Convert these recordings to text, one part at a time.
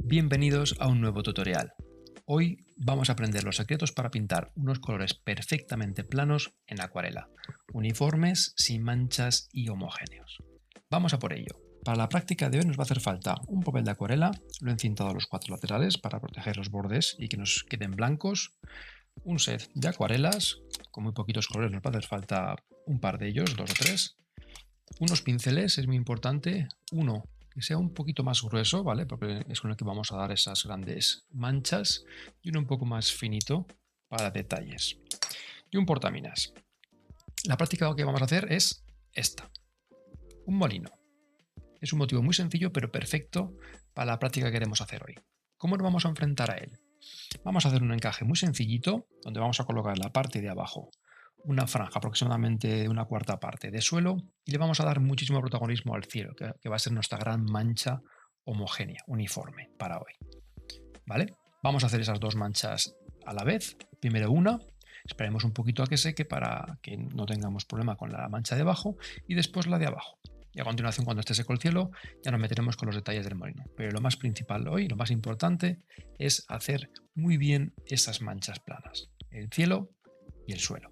Bienvenidos a un nuevo tutorial. Hoy vamos a aprender los secretos para pintar unos colores perfectamente planos en acuarela, uniformes, sin manchas y homogéneos. Vamos a por ello. Para la práctica de hoy nos va a hacer falta un papel de acuarela, lo he encintado a los cuatro laterales para proteger los bordes y que nos queden blancos, un set de acuarelas, con muy poquitos colores nos va a hacer falta un par de ellos, 2 o 3, unos pinceles, es muy importante, uno que sea un poquito más grueso, ¿vale? Porque es con el que vamos a dar esas grandes manchas, y uno un poco más finito para detalles. Y un portaminas. La práctica que vamos a hacer es esta. Un molino. Es un motivo muy sencillo pero perfecto para la práctica que queremos hacer hoy. ¿Cómo nos vamos a enfrentar a él? Vamos a hacer un encaje muy sencillito donde vamos a colocar en la parte de abajo una franja aproximadamente de una cuarta parte de suelo y le vamos a dar muchísimo protagonismo al cielo, que va a ser nuestra gran mancha homogénea, uniforme para hoy. ¿Vale? Vamos a hacer esas dos manchas a la vez. Primero una, esperemos un poquito a que seque para que no tengamos problema con la mancha de abajo, y después la de abajo. Y a continuación, cuando esté seco el cielo, ya nos meteremos con los detalles del molino. Pero lo más principal hoy, lo más importante, es hacer muy bien esas manchas planas, el cielo y el suelo.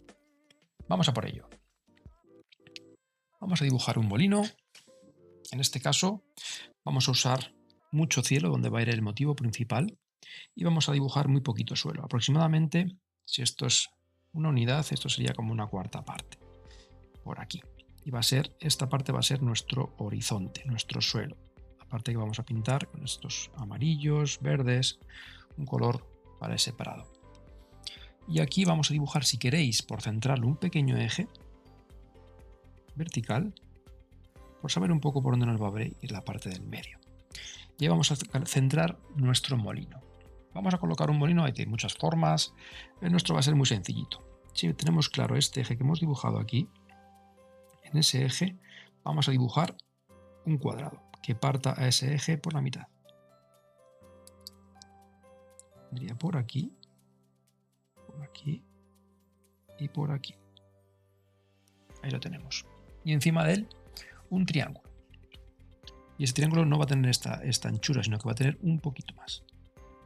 Vamos a por ello. Vamos a dibujar un molino. En este caso vamos a usar mucho cielo donde va a ir el motivo principal y vamos a dibujar muy poquito suelo. Aproximadamente, si esto es una unidad, esto sería como una cuarta parte. Por aquí. Y esta parte va a ser nuestro horizonte, nuestro suelo. La parte que vamos a pintar con estos amarillos, verdes, un color para separado. Y aquí vamos a dibujar, si queréis, por centrarlo, un pequeño eje vertical, por saber un poco por dónde nos va a abrir la parte del medio. Y vamos a centrar nuestro molino. Vamos a colocar un molino, hay muchas formas, el nuestro va a ser muy sencillito. Si tenemos claro este eje que hemos dibujado aquí, en ese eje vamos a dibujar un cuadrado que parta a ese eje por la mitad. Iría por aquí y por aquí. Ahí lo tenemos. Y encima de él un triángulo. Y ese triángulo no va a tener esta anchura, sino que va a tener un poquito más.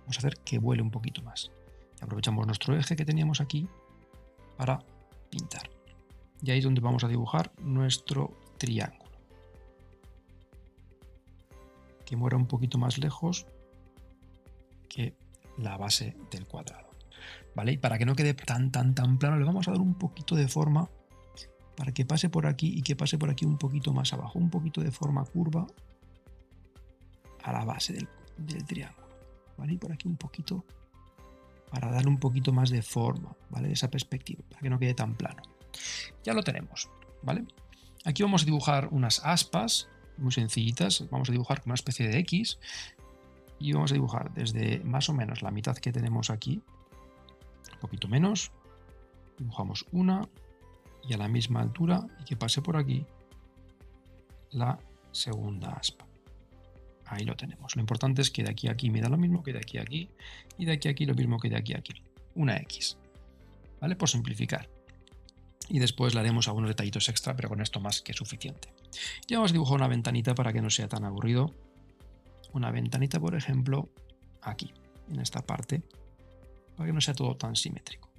Vamos a hacer que vuele un poquito más. Y aprovechamos nuestro eje que teníamos aquí para pintar. Y ahí es donde vamos a dibujar nuestro triángulo. Que muera un poquito más lejos que la base del cuadrado. ¿Vale? Y para que no quede tan plano, le vamos a dar un poquito de forma para que pase por aquí y que pase por aquí un poquito más abajo. Un poquito de forma curva a la base del triángulo. ¿Vale? Y por aquí un poquito para darle un poquito más de forma, ¿vale? De esa perspectiva, para que no quede tan plano. Ya lo tenemos, ¿vale? Aquí vamos a dibujar unas aspas muy sencillitas. Vamos a dibujar una especie de X y vamos a dibujar desde más o menos la mitad que tenemos aquí, un poquito menos, dibujamos una y a la misma altura y que pase por aquí la segunda aspa. Ahí lo tenemos. Lo importante es que de aquí a aquí me da lo mismo que de aquí a aquí y de aquí a aquí lo mismo que de aquí a aquí. Una X, ¿vale? Por simplificar. Y después le haremos algunos detallitos extra, pero con esto más que suficiente. Ya vamos a dibujar una ventanita para que no sea tan aburrido. Una ventanita, por ejemplo, aquí, en esta parte, para que no sea todo tan simétrico.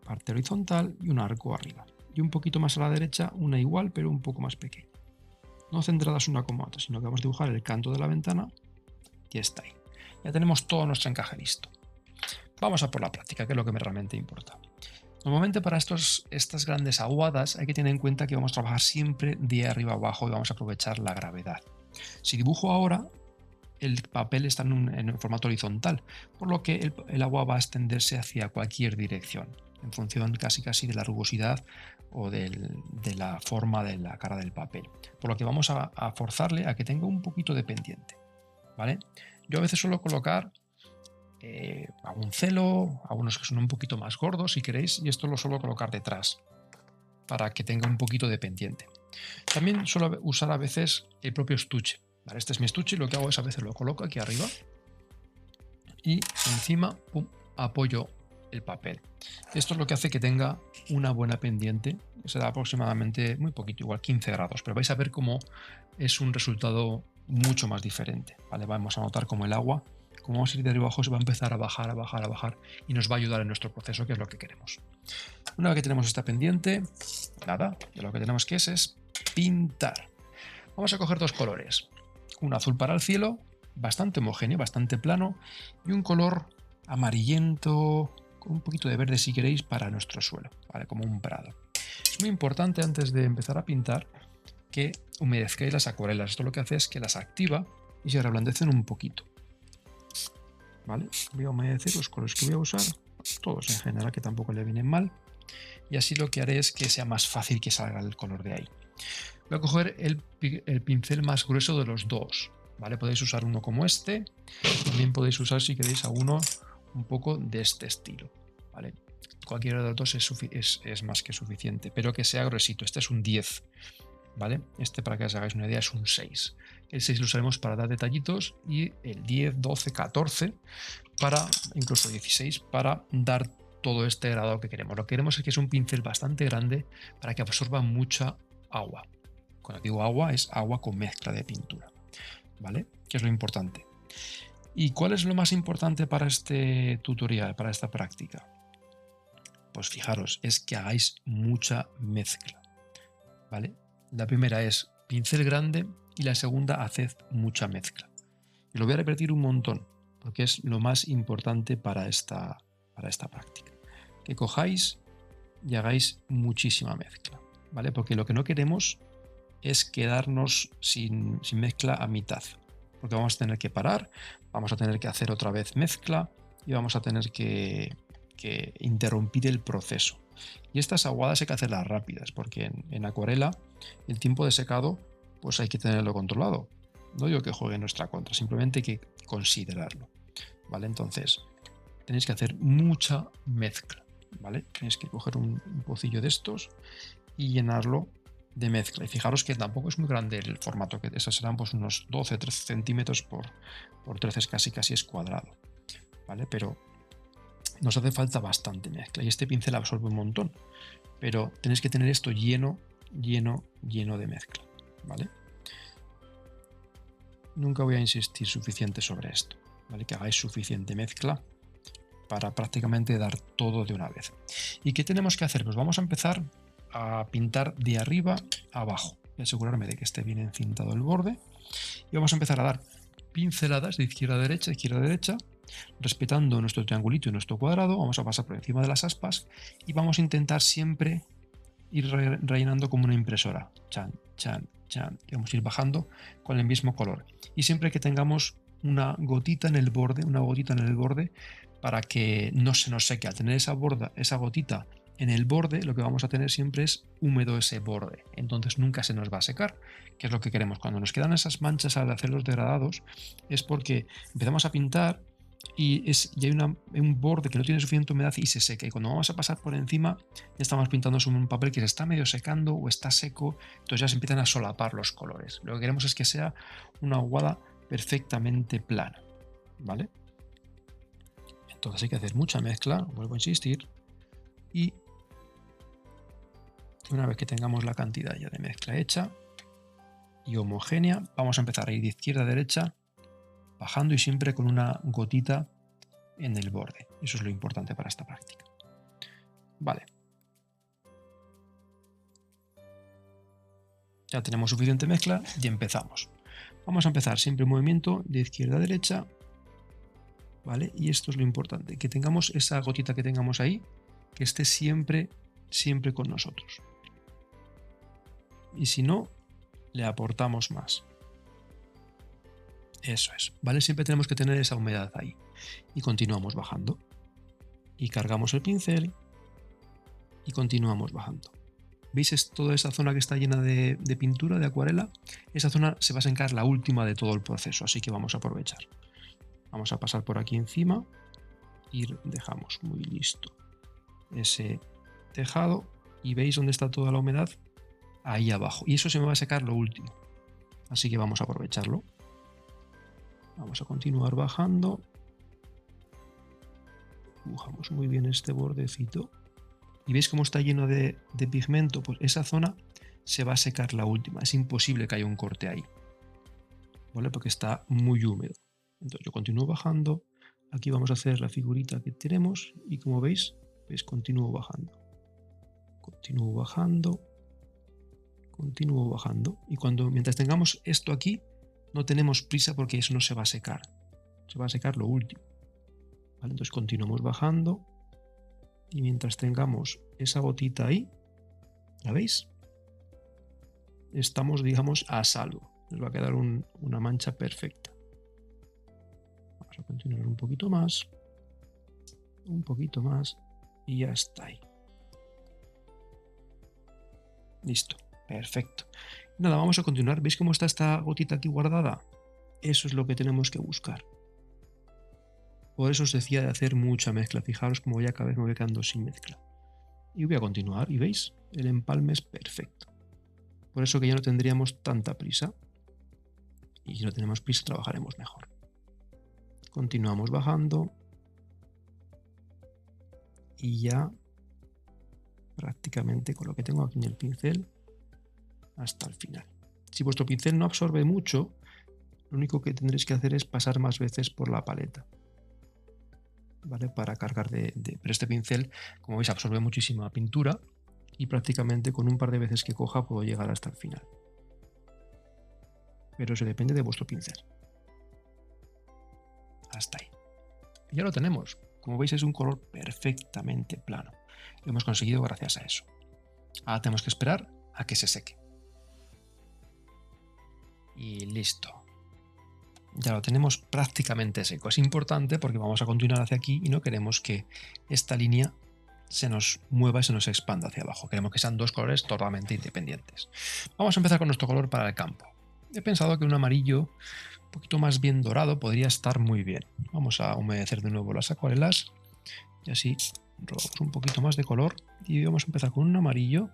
Parte horizontal y un arco arriba. Y un poquito más a la derecha, una igual, pero un poco más pequeña. No centradas una como otra, sino que vamos a dibujar el canto de la ventana y está ahí. Ya tenemos todo nuestro encaje listo. Vamos a por la práctica, que es lo que realmente importa. Normalmente para estas grandes aguadas hay que tener en cuenta que vamos a trabajar siempre de arriba abajo y vamos a aprovechar la gravedad. Si dibujo ahora, el papel está en formato horizontal, por lo que el agua va a extenderse hacia cualquier dirección, en función casi de la rugosidad o de la forma de la cara del papel. Por lo que vamos a forzarle a que tenga un poquito de pendiente, ¿vale? Yo a veces suelo colocar algún celo, algunos que son un poquito más gordos si queréis, y esto lo suelo colocar detrás para que tenga un poquito de pendiente. También suelo usar a veces el propio estuche. ¿Vale? Este es mi estuche y lo que hago es a veces lo coloco aquí arriba y encima apoyo el papel. Esto es lo que hace que tenga una buena pendiente. Se da aproximadamente muy poquito, igual 15 grados, pero vais a ver cómo es un resultado mucho más diferente, ¿vale? Vamos a notar como el agua, como vamos a ir de arriba abajo, se va a empezar a bajar, a bajar, a bajar y nos va a ayudar en nuestro proceso, que es lo que queremos. Una vez que tenemos esta pendiente, nada, y lo que tenemos que es pintar. Vamos a coger dos colores, un azul para el cielo, bastante homogéneo, bastante plano, y un color amarillento, con un poquito de verde si queréis, para nuestro suelo, ¿vale? Como un prado. Es muy importante antes de empezar a pintar que humedezcáis las acuarelas. Esto lo que hace es que las activa y se reblandecen un poquito. ¿Vale? Voy a humedecer los colores que voy a usar, todos en general, que tampoco le vienen mal. Y así lo que haré es que sea más fácil que salga el color de ahí. Voy a coger el pincel más grueso de los dos. ¿Vale? Podéis usar uno como este. También podéis usar, si queréis, a uno un poco de este estilo. ¿Vale? Cualquiera de los dos es más que suficiente, pero que sea gruesito. Este es un 10. ¿Vale? Este, para que os hagáis una idea, es un 6. El 6 lo usaremos para dar detallitos y el 10, 12, 14, incluso 16, para dar todo este grado que queremos. Lo que queremos es que es un pincel bastante grande para que absorba mucha agua. Cuando digo agua, es agua con mezcla de pintura. ¿Vale? Que es lo importante. ¿Y cuál es lo más importante para este tutorial, para esta práctica? Pues fijaros, es que hagáis mucha mezcla. ¿Vale? La primera es pincel grande y la segunda, haced mucha mezcla. Y lo voy a repetir un montón porque es lo más importante para esta práctica. Que cojáis y hagáis muchísima mezcla, ¿vale? Porque lo que no queremos es quedarnos sin mezcla a mitad, porque vamos a tener que parar, vamos a tener que hacer otra vez mezcla y vamos a tener que interrumpir el proceso. Y estas aguadas hay que hacerlas rápidas, porque en acuarela el tiempo de secado pues hay que tenerlo controlado. No digo que juegue en nuestra contra, simplemente hay que considerarlo. ¿Vale? Entonces tenéis que hacer mucha mezcla. ¿Vale? Tenéis que coger un pocillo de estos y llenarlo de mezcla. Y fijaros que tampoco es muy grande el formato, que esas serán pues unos 12-13 centímetros por 13, casi es cuadrado. ¿Vale? Pero nos hace falta bastante mezcla y este pincel absorbe un montón, pero tenéis que tener esto lleno de mezcla, ¿vale? Nunca voy a insistir suficiente sobre esto, ¿vale? Que hagáis suficiente mezcla para prácticamente dar todo de una vez. ¿Y qué tenemos que hacer? Pues vamos a empezar a pintar de arriba a abajo. Voy a asegurarme de que esté bien encintado el borde y vamos a empezar a dar pinceladas de izquierda a derecha, respetando nuestro triangulito y nuestro cuadrado. Vamos a pasar por encima de las aspas y vamos a intentar siempre ir rellenando como una impresora. Chan, chan, chan. Y vamos a ir bajando con el mismo color. Y siempre que tengamos una gotita en el borde, para que no se nos seque. Al tener esa gotita en el borde, lo que vamos a tener siempre es húmedo ese borde. Entonces nunca se nos va a secar, que es lo que queremos. Cuando nos quedan esas manchas al hacer los degradados, es porque empezamos a pintar y hay un borde que no tiene suficiente humedad y se seca. Y cuando vamos a pasar por encima, ya estamos pintando sobre un papel que se está medio secando o está seco, entonces ya se empiezan a solapar los colores. Lo que queremos es que sea una aguada perfectamente plana, ¿vale? Entonces hay que hacer mucha mezcla, vuelvo a insistir, y una vez que tengamos la cantidad ya de mezcla hecha y homogénea, vamos a empezar a ir de izquierda a derecha, bajando y siempre con una gotita en el borde. Eso es lo importante para esta práctica. Vale. Ya tenemos suficiente mezcla y empezamos. Vamos a empezar siempre en movimiento de izquierda a derecha. ¿Vale? Y esto es lo importante, que tengamos esa gotita que tengamos ahí, que esté siempre con nosotros. Y si no, le aportamos más. Eso es, ¿vale? Siempre tenemos que tener esa humedad ahí. Y continuamos bajando. Y cargamos el pincel y continuamos bajando. ¿Veis toda esa zona que está llena de pintura, de acuarela? Esa zona se va a secar la última de todo el proceso, así que vamos a aprovechar. Vamos a pasar por aquí encima y dejamos muy listo ese tejado. ¿Y veis dónde está toda la humedad? Ahí abajo. Y eso se me va a secar lo último. Así que vamos a aprovecharlo. Vamos a continuar bajando. Dibujamos muy bien este bordecito. ¿Y veis cómo está lleno de pigmento? Pues esa zona se va a secar la última. Es imposible que haya un corte ahí. ¿vale? Porque está muy húmedo. Entonces yo continúo bajando. Aquí vamos a hacer la figurita que tenemos y como veis, continúo bajando. Continúo bajando. Continúo bajando. Y mientras tengamos esto aquí, no tenemos prisa porque eso no se va a secar. Se va a secar lo último. ¿Vale? Entonces continuamos bajando. Y mientras tengamos esa gotita ahí, ¿la veis? Estamos, digamos, a salvo. Nos va a quedar una mancha perfecta. Vamos a continuar un poquito más. Un poquito más. Y ya está ahí. Listo. Perfecto. Nada, vamos a continuar. ¿Veis cómo está esta gotita aquí guardada? Eso es lo que tenemos que buscar. Por eso os decía de hacer mucha mezcla. Fijaros cómo ya cada vez me voy quedando sin mezcla. Y voy a continuar. Y veis, el empalme es perfecto. Por eso que ya no tendríamos tanta prisa. Y si no tenemos prisa, trabajaremos mejor. Continuamos bajando. Y ya prácticamente con lo que tengo aquí en el pincel hasta el final. Si vuestro pincel no absorbe mucho, lo único que tendréis que hacer es pasar más veces por la paleta, ¿vale? Para cargar pero este pincel, como veis, absorbe muchísima pintura y prácticamente con un par de veces que coja puedo llegar hasta el final. Pero eso depende de vuestro pincel. Hasta ahí. Ya lo tenemos. Como veis, es un color perfectamente plano. Lo hemos conseguido gracias a eso. Ahora tenemos que esperar a que se seque. Y listo. Ya lo tenemos prácticamente seco. Es importante porque vamos a continuar hacia aquí y no queremos que esta línea se nos mueva y se nos expanda hacia abajo. Queremos que sean dos colores totalmente independientes. Vamos a empezar con nuestro color para el campo. He pensado que un amarillo un poquito más bien dorado podría estar muy bien. Vamos a humedecer de nuevo las acuarelas y así robamos un poquito más de color y vamos a empezar con un amarillo.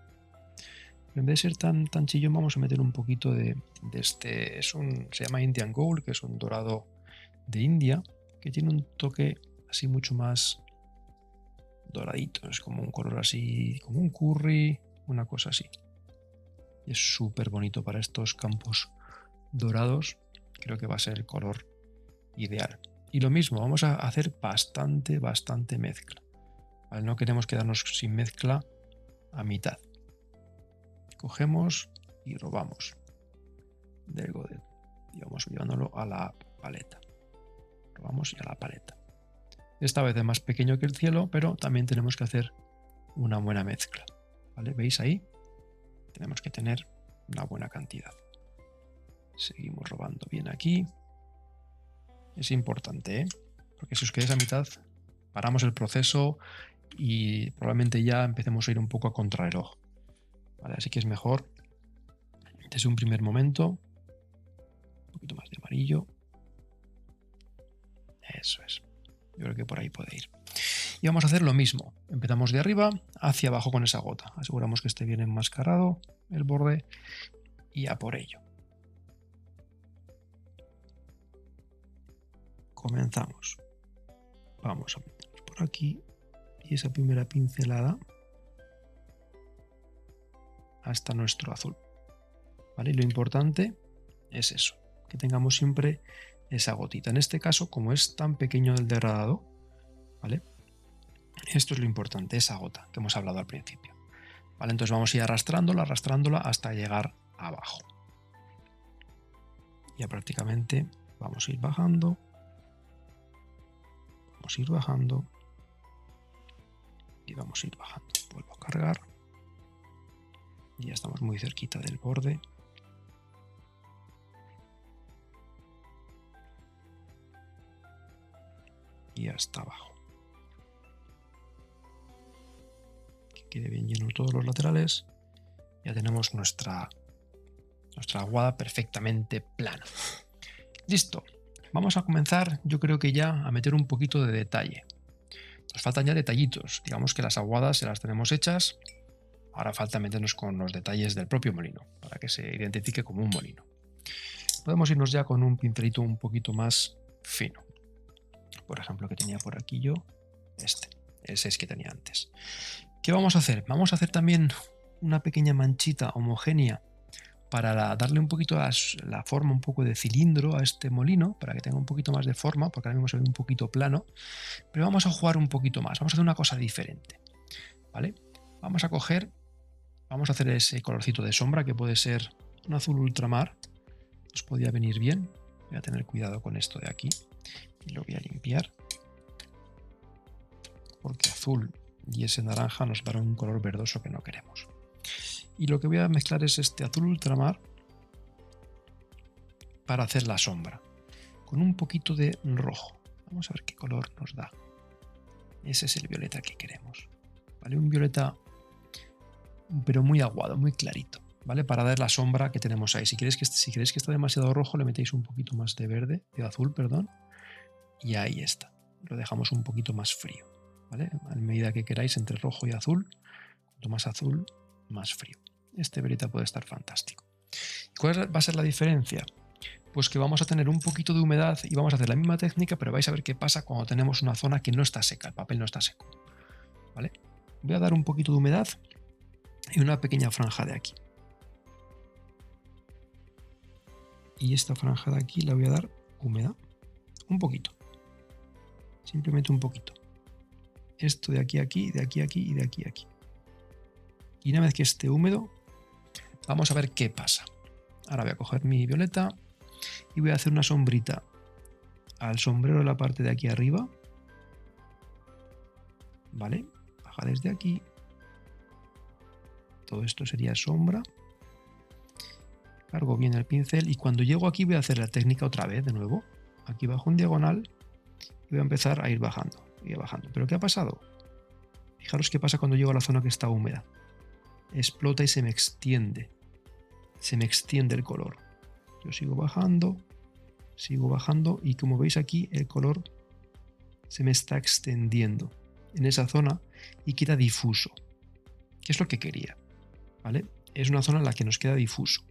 En vez de ser tan chillón, vamos a meter un poquito de este. Se llama Indian Gold, que es un dorado de India, que tiene un toque así mucho más doradito. Es como un color así, como un curry, una cosa así. Y es súper bonito para estos campos dorados. Creo que va a ser el color ideal. Y lo mismo, vamos a hacer bastante mezcla. ¿Vale? No queremos quedarnos sin mezcla a mitad. Cogemos y robamos del godel y vamos llevándolo a la paleta. Robamos y a la paleta. Esta vez es más pequeño que el cielo, pero también tenemos que hacer una buena mezcla. ¿Vale? ¿Veis ahí? Tenemos que tener una buena cantidad. Seguimos robando bien aquí. Es importante, ¿eh? Porque si os quedáis a mitad, paramos el proceso y probablemente ya empecemos a ir un poco a contrarreloj. Vale, así que es mejor desde un primer momento un poquito más de amarillo. Eso es. Yo creo que por ahí puede ir. Y vamos a hacer lo mismo. Empezamos de arriba hacia abajo con esa gota. Aseguramos que esté bien enmascarado el borde y a por ello. Comenzamos. Vamos a meternos por aquí y esa primera pincelada hasta nuestro azul. ¿Vale? Y lo importante es eso, que tengamos siempre esa gotita. En este caso, como es tan pequeño el degradado, ¿vale? Esto es lo importante, esa gota que hemos hablado al principio. ¿Vale? Entonces vamos a ir arrastrándola hasta llegar abajo. Ya prácticamente vamos a ir bajando. Vamos a ir bajando. Y vamos a ir bajando. Vuelvo a cargar. Y ya estamos muy cerquita del borde. Y hasta abajo. Que quede bien lleno todos los laterales. Ya tenemos nuestra aguada perfectamente plana. Listo. Vamos a comenzar, yo creo que ya a meter un poquito de detalle. Nos faltan ya detallitos. Digamos que las aguadas se las tenemos hechas. Ahora falta meternos con los detalles del propio molino, para que se identifique como un molino. Podemos irnos ya con un pincelito un poquito más fino. Por ejemplo, que tenía por aquí yo, el 6 que tenía antes. ¿Qué vamos a hacer? Vamos a hacer también una pequeña manchita homogénea para darle un poquito la forma un poco de cilindro a este molino, para que tenga un poquito más de forma, porque ahora mismo se ve un poquito plano, pero vamos a jugar un poquito más, vamos a hacer una cosa diferente, ¿vale? Vamos a hacer ese colorcito de sombra que puede ser un azul ultramar, nos podría venir bien. Voy a tener cuidado con esto de aquí y lo voy a limpiar, porque azul y ese naranja nos dará un color verdoso que no queremos. Y lo que voy a mezclar es este azul ultramar para hacer la sombra, con un poquito de rojo. Vamos a ver qué color nos da. Ese es el violeta que queremos, ¿vale? Un violeta pero muy aguado, muy clarito, ¿vale? Para dar la sombra que tenemos ahí. Si queréis que está demasiado rojo, le metéis un poquito más de verde, de azul, perdón, y ahí está. Lo dejamos un poquito más frío, ¿vale? A medida que queráis, entre rojo y azul, cuanto más azul, más frío. Este violeta puede estar fantástico. ¿Cuál va a ser la diferencia? Pues que vamos a tener un poquito de humedad y vamos a hacer la misma técnica, pero vais a ver qué pasa cuando tenemos una zona que no está seca, el papel no está seco, ¿vale? Voy a dar un poquito de humedad y una pequeña franja de aquí. Y esta franja de aquí la voy a dar húmeda, un poquito, simplemente un poquito. Esto de aquí a aquí, de aquí a aquí y de aquí a aquí. Y una vez que esté húmedo, vamos a ver qué pasa. Ahora voy a coger mi violeta y voy a hacer una sombrita al sombrero de la parte de aquí arriba, ¿vale? Baja desde aquí. Todo esto sería sombra. Cargo bien el pincel y cuando llego aquí voy a hacer la técnica otra vez de nuevo. Aquí bajo en diagonal y voy a empezar a ir bajando. Y bajando. ¿Pero qué ha pasado? Fijaros qué pasa cuando llego a la zona que está húmeda. Explota y se me extiende. Se me extiende el color. Yo sigo bajando y como veis aquí el color se me está extendiendo en esa zona y queda difuso. ¿Qué es lo que quería? ¿Vale? Es una zona en la que nos queda difuso.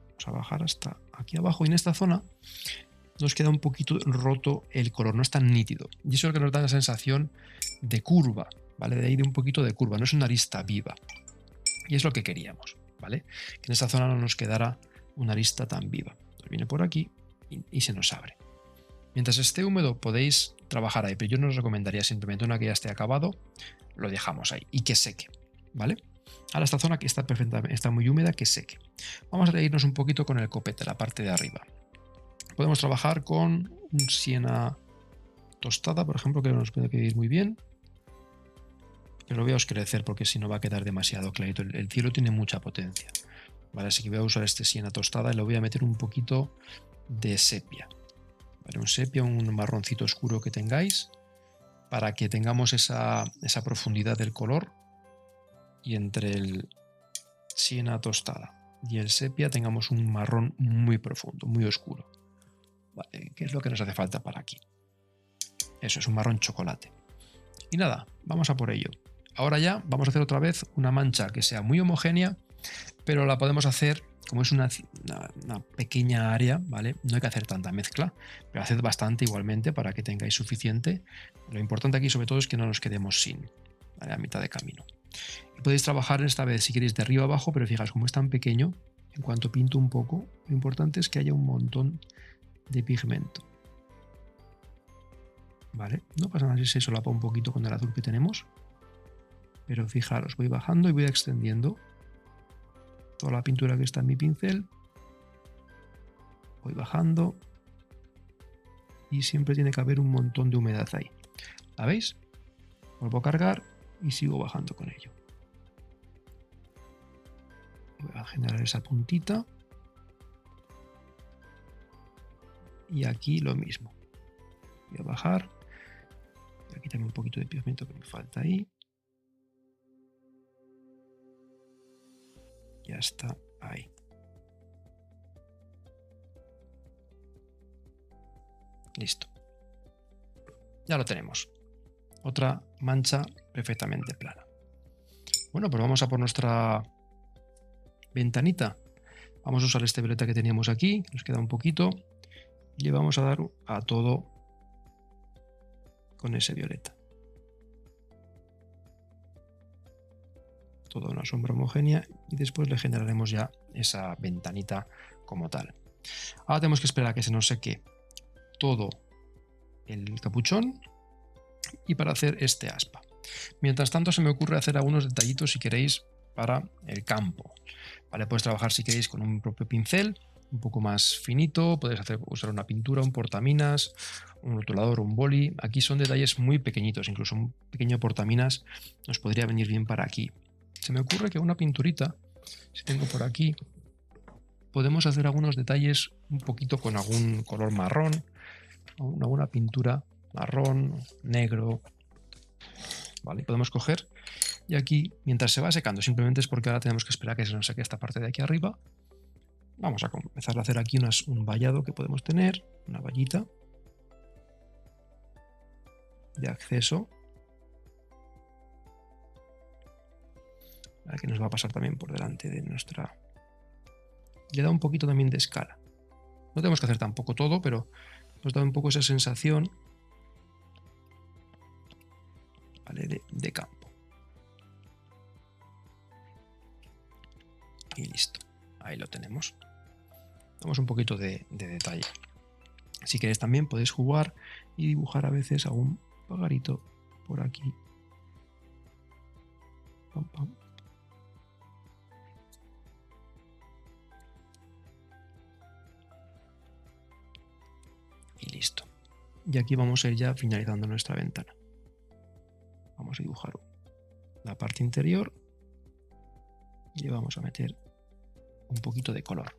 Vamos a bajar hasta aquí abajo y en esta zona nos queda un poquito roto el color, no es tan nítido. Y eso es lo que nos da la sensación de curva, ¿vale? De ahí de un poquito de curva, no es una arista viva. Y es lo que queríamos, ¿vale? Que en esta zona no nos quedara una arista tan viva. Nos viene por aquí y se nos abre. Mientras esté húmedo podéis trabajar ahí, pero yo no os recomendaría simplemente una que ya esté acabado, lo dejamos ahí y que seque, ¿vale? Ahora esta zona que está perfectamente, está muy húmeda, que seque. Vamos a irnos un poquito con el copete, la parte de arriba. Podemos trabajar con un siena tostada, por ejemplo, que nos puede quedar muy bien. Pero lo voy a oscurecer porque si no va a quedar demasiado clarito. El cielo tiene mucha potencia, ¿vale? Así que voy a usar este siena tostada y le voy a meter un poquito de sepia, ¿vale? Un sepia, un marroncito oscuro que tengáis, para que tengamos esa profundidad del color y entre el siena tostada y el sepia tengamos un marrón muy profundo, muy oscuro, ¿vale? ¿Qué es lo que nos hace falta para aquí? Eso es un marrón chocolate. Y nada, vamos a por ello. Ahora ya vamos a hacer otra vez una mancha que sea muy homogénea, pero la podemos hacer, como es una pequeña área, ¿vale? No hay que hacer tanta mezcla, pero haced bastante igualmente para que tengáis suficiente. Lo importante aquí sobre todo es que no nos quedemos sin, ¿vale? A mitad de camino. Y podéis trabajar esta vez si queréis de arriba abajo, pero fijaos, como es tan pequeño, en cuanto pinto un poco, lo importante es que haya un montón de pigmento. ¿Vale? No pasa nada si se solapa un poquito con el azul que tenemos, pero fijaros, voy bajando y voy extendiendo toda la pintura que está en mi pincel, voy bajando y siempre tiene que haber un montón de humedad ahí. ¿La veis? Vuelvo a cargar y sigo bajando con ello. Voy a generar esa puntita y aquí lo mismo. Voy a bajar. Aquí también un poquito de pigmento que me falta ahí. Ya está ahí. Listo. Ya lo tenemos. Otra mancha perfectamente plana. Bueno, pues vamos a por nuestra ventanita. Vamos a usar este violeta que teníamos aquí, nos queda un poquito, y le vamos a dar a todo con ese violeta. toda una sombra homogénea y después le generaremos ya esa ventanita como tal. Ahora tenemos que esperar a que se nos seque todo el capuchón y para hacer este aspa. Mientras tanto se me ocurre hacer algunos detallitos si queréis para el campo. ¿Vale? Puedes trabajar si queréis con un propio pincel un poco más finito, puedes usar una pintura, un portaminas, un rotulador, un boli. Aquí son detalles muy pequeñitos, incluso un pequeño portaminas nos podría venir bien para aquí. Se me ocurre que una pinturita, si tengo por aquí, podemos hacer algunos detalles un poquito con algún color marrón, alguna pintura marrón, negro. ¿Vale? Podemos coger y aquí, mientras se va secando, simplemente es porque ahora tenemos que esperar a que se nos seque esta parte de aquí arriba. Vamos a comenzar a hacer aquí un vallado que podemos tener, una vallita de acceso. Que nos va a pasar también por delante de nuestra... Le da un poquito también de escala. No tenemos que hacer tampoco todo, pero nos da un poco esa sensación, ¿vale? de campo. Y listo. Ahí lo tenemos. Damos un poquito de detalle. Si queréis también podéis jugar y dibujar a veces algún pajarito por aquí. Pam, pam. Y listo. Y aquí vamos a ir ya finalizando nuestra ventana. Vamos a dibujar la parte interior y le vamos a meter un poquito de color.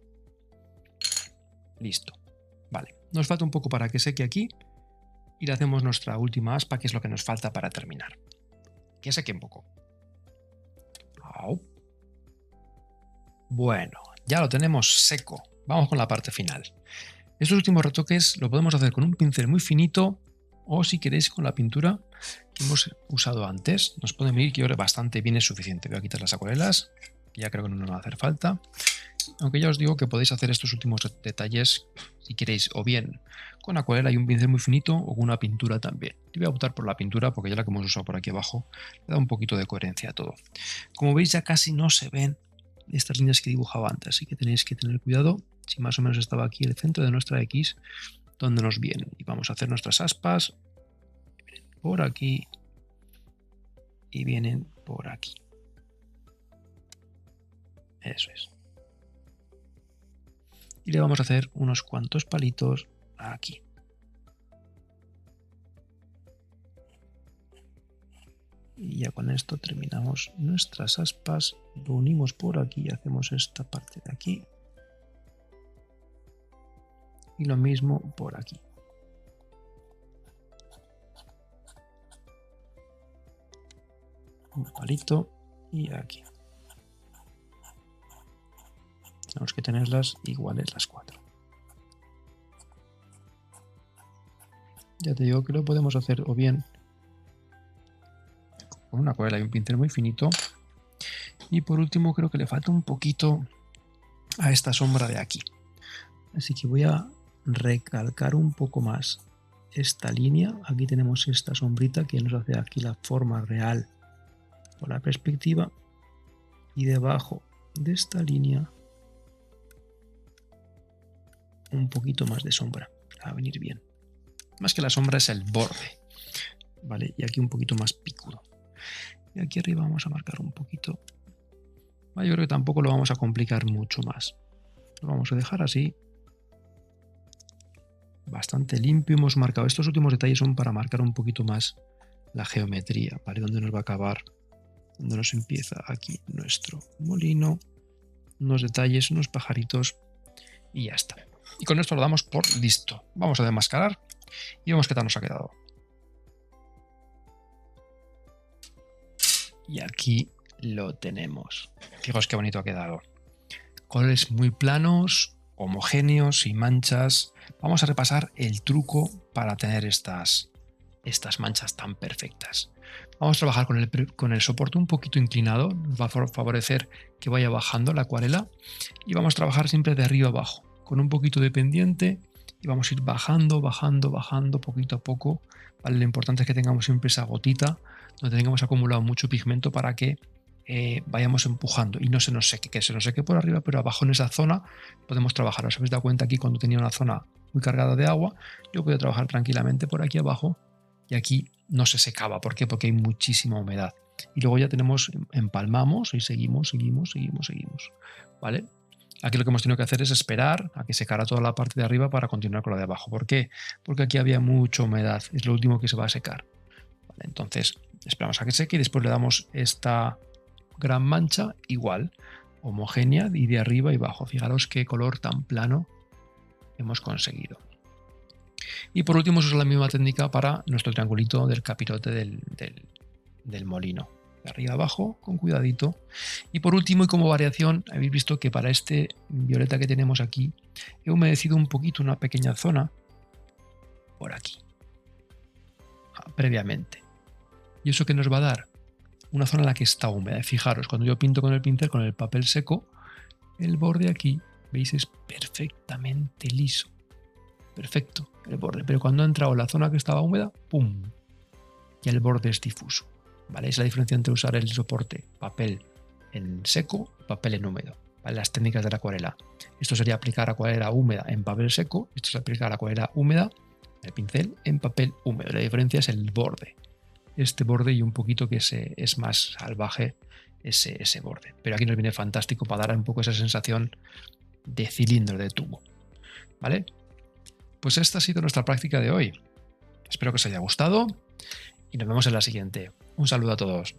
Listo. Vale. Nos falta un poco para que seque aquí y le hacemos nuestra última aspa, que es lo que nos falta para terminar. Que seque un poco. ¡Au! Bueno, ya lo tenemos seco. Vamos con la parte final. Estos últimos retoques lo podemos hacer con un pincel muy finito o si queréis con la pintura que hemos usado antes. Nos puede venir que bastante bien, es suficiente. Voy a quitar las acuarelas, que ya creo que no nos va a hacer falta. Aunque ya os digo que podéis hacer estos últimos detalles si queréis o bien con acuarela y un pincel muy finito o con una pintura también. Yo voy a optar por la pintura porque ya la que hemos usado por aquí abajo le da un poquito de coherencia a todo. Como veis ya casi no se ven estas líneas que dibujaba antes, así que tenéis que tener cuidado. Si más o menos estaba aquí el centro de nuestra X, donde nos vienen. Y vamos a hacer nuestras aspas por aquí y vienen por aquí. Eso es. Y le vamos a hacer unos cuantos palitos aquí. Y ya con esto terminamos nuestras aspas. Lo unimos por aquí y hacemos esta parte de aquí. Y lo mismo por aquí. Un palito y aquí. Tenemos que tenerlas iguales las cuatro. Ya te digo que lo podemos hacer o bien con una acuarela y un pincel muy finito. Y por último creo que le falta un poquito a esta sombra de aquí. Así que voy a recalcar un poco más esta línea. Aquí tenemos esta sombrita que nos hace aquí la forma real por la perspectiva. Y debajo de esta línea un poquito más de sombra. Va a venir bien. Más que la sombra es el borde. ¿Vale? Y aquí un poquito más picudo. Y aquí arriba vamos a marcar un poquito. Yo creo que tampoco lo vamos a complicar mucho más. Lo vamos a dejar así. Bastante limpio. Hemos marcado. Estos últimos detalles son para marcar un poquito más la geometría. ¿Vale? Donde nos va a acabar. Donde nos empieza aquí nuestro molino. Unos detalles, unos pajaritos. Y ya está. Y con esto lo damos por listo. Vamos a demascarar y vemos qué tal nos ha quedado. Y aquí lo tenemos. Fijaos qué bonito ha quedado. Colores muy planos, homogéneos, sin manchas. Vamos a repasar el truco para tener estas manchas tan perfectas. Vamos a trabajar con el soporte un poquito inclinado. Nos va a favorecer que vaya bajando la acuarela. Y vamos a trabajar siempre de arriba abajo, con un poquito de pendiente. Y vamos a ir bajando, bajando, bajando poquito a poco. ¿Vale? Lo importante es que tengamos siempre esa gotita donde tengamos acumulado mucho pigmento para que vayamos empujando y no se nos seque, que se nos seque por arriba, pero abajo en esa zona podemos trabajar. ¿Os habéis dado cuenta aquí cuando tenía una zona muy cargada de agua? Yo podía trabajar tranquilamente por aquí abajo y aquí no se secaba. ¿Por qué? Porque hay muchísima humedad. Y luego ya tenemos, empalmamos y seguimos, ¿vale? Aquí lo que hemos tenido que hacer es esperar a que secara toda la parte de arriba para continuar con la de abajo. ¿Por qué? Porque aquí había mucha humedad, es lo último que se va a secar. ¿Vale? Entonces esperamos a que seque y después le damos esta gran mancha igual, homogénea y de arriba y abajo. Fijaros qué color tan plano hemos conseguido. Y por último uso la misma técnica para nuestro triangulito del capirote del molino. De arriba abajo, con cuidadito. Y por último, y como variación, habéis visto que para este violeta que tenemos aquí, he humedecido un poquito una pequeña zona por aquí, previamente. ¿Y eso qué nos va a dar? Una zona en la que está húmeda. Fijaros, cuando yo pinto con el pincel, con el papel seco, el borde aquí, veis, es perfectamente liso. Perfecto, el borde. Pero cuando ha entrado la zona que estaba húmeda, ¡pum! Y el borde es difuso. ¿Vale? Es la diferencia entre usar el soporte papel en seco y papel en húmedo. ¿Vale? Las técnicas de la acuarela. Esto sería aplicar acuarela húmeda en papel seco. Esto es aplicar acuarela húmeda, el pincel, en papel húmedo. La diferencia es el borde. Este borde y un poquito que es más salvaje ese borde. Pero aquí nos viene fantástico para dar un poco esa sensación de cilindro, de tubo. ¿Vale? Pues esta ha sido nuestra práctica de hoy. Espero que os haya gustado y nos vemos en la siguiente. Un saludo a todos.